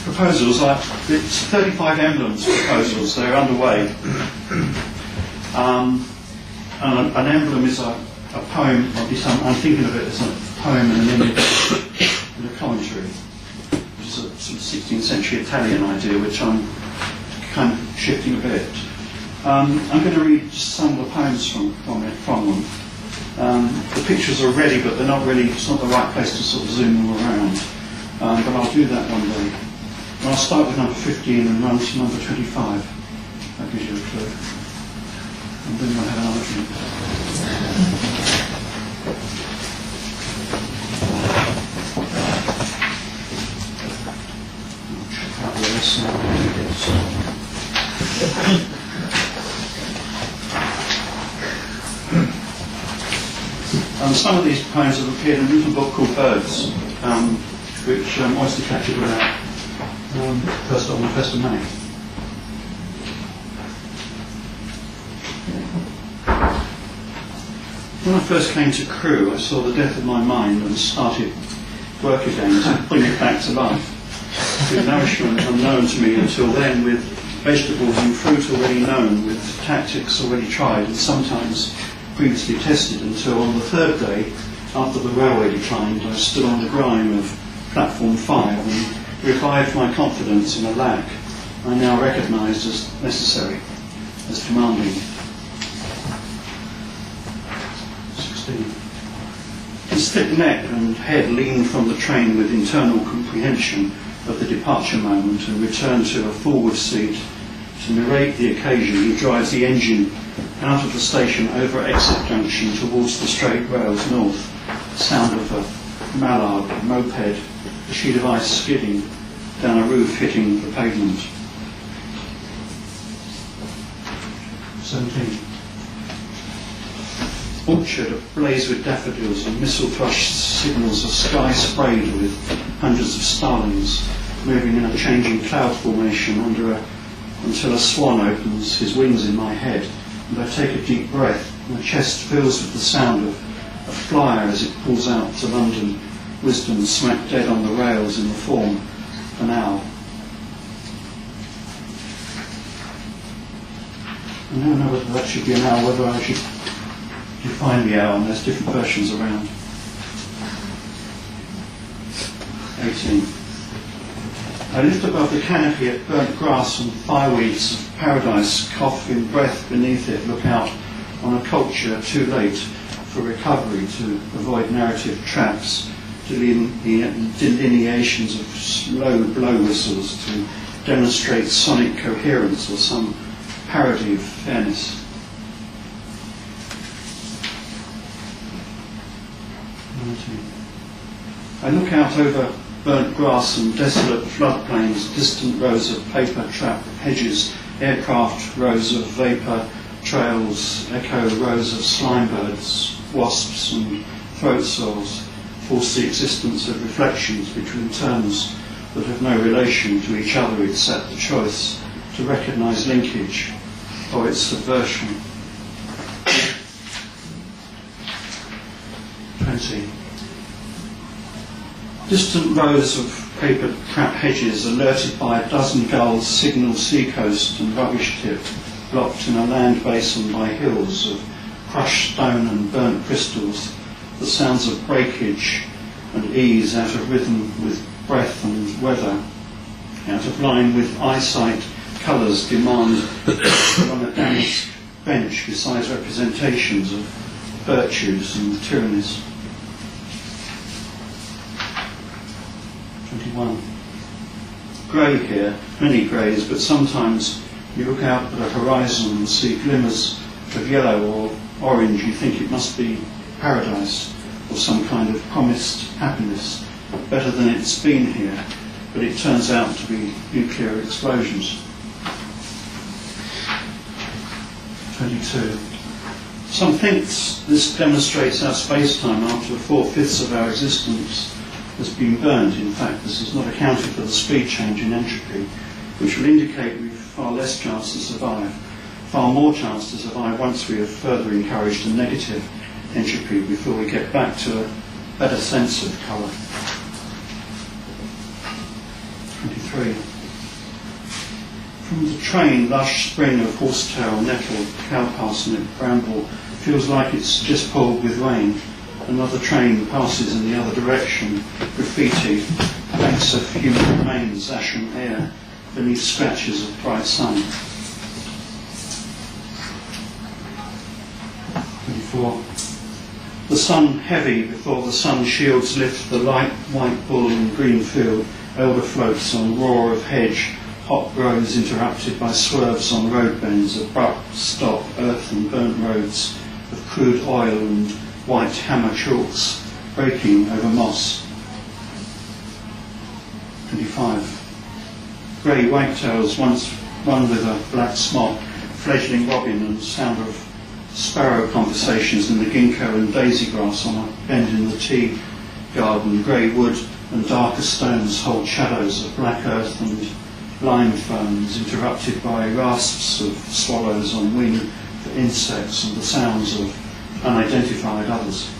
proposals, it's 35 emblems proposals, they're underway. And an emblem is a poem, or at least I'm thinking of it as a poem and an image and a commentary, which is a sort of 16th century Italian idea, which I'm kind of shifting a bit. I'm going to read just some of the poems from them. The pictures are ready, but they're not really, it's not the right place to sort of zoom them around. But I'll do that one day. And I'll start with number 15 and run to number 25. That gives you a clue. And then we'll have another drink. I'll check out the lesson. Some of these poems have appeared in a little book called Birds, which Oyster Catcher put out on the 1st of May. When I first came to Crewe, I saw the death of my mind and started work again to bring it back to life. With nourishment unknown to me until then, with vegetables and fruit already known, with tactics already tried and sometimes previously tested, until on the third day, after the railway declined, I stood on the grime of platform 5 and revived my confidence in a lack I now recognised as necessary, as demanding. 16. His thick neck and head leaned from the train with internal comprehension of the departure moment and returned to a forward seat. To narrate the occasion, he drives the engine out of the station over exit junction towards the straight rails north. The sound of a mallard, a moped, a sheet of ice skidding down a roof hitting the pavement. 17. Orchard ablaze with daffodils and missile thrush signals of sky sprayed with hundreds of starlings moving in a changing cloud formation until a swan opens his wings in my head and I take a deep breath. My chest fills with the sound of a flyer as it pulls out to London Wisdom smack dead on the rails in the form of an owl. I don't know whether that should be an owl, whether I should define the owl, and there's different versions around. 18. I lift above the canopy at burnt grass and fireweeds of paradise, cough in breath beneath it, look out on a culture too late for recovery, to avoid narrative traps, delineations of slow blow whistles, to demonstrate sonic coherence or some parody of fairness. 19. I look out over burnt grass and desolate floodplains, distant rows of paper trap hedges, aircraft rows of vapour trails, echo rows of slime birds, wasps and throat soils, force the existence of reflections between terms that have no relation to each other except the choice to recognise linkage or its subversion. 20. Distant rows of paper trap hedges, alerted by a dozen gulls, signal seacoast and rubbish tip, blocked in a land basin by hills of crushed stone and burnt crystals, the sounds of breakage and ease out of rhythm with breath and weather, out of line with eyesight, colours demand on a damask bench beside representations of virtues and tyrannies. 21. Grey here, many greys, but sometimes you look out at a horizon and see glimmers of yellow or orange. You think it must be paradise or some kind of promised happiness, better than it's been here, but it turns out to be nuclear explosions. 22. Some think this demonstrates our space-time after 4/5 of our existence has been burnt. In fact, this has not accounted for the speed change in entropy, which will indicate we've far less chance to survive, far more chance to survive once we have further encouraged a negative entropy before we get back to a better sense of colour. 23. 23. From the train, lush spring of horsetail, nettle, cow parsnip, bramble feels like it's just poured with rain. Another train passes in the other direction, graffiti, banks of human remains, ashen air, beneath scratches of bright sun. 24. The sun heavy before the sun shields lift the light white bull in green field, elder floats on roar of hedge, hot grows interrupted by swerves on road bends, abrupt stop, earth and burnt roads of crude oil and white hammer chalks breaking over moss. 25. Grey whitetails, once one with a black smock, fledgling robin and sound of sparrow conversations in the ginkgo and daisy grass on a bend in the tea garden. Grey wood and darker stones hold shadows of black earth and lime ferns, interrupted by rasps of swallows on wing for insects and the sounds of unidentified others.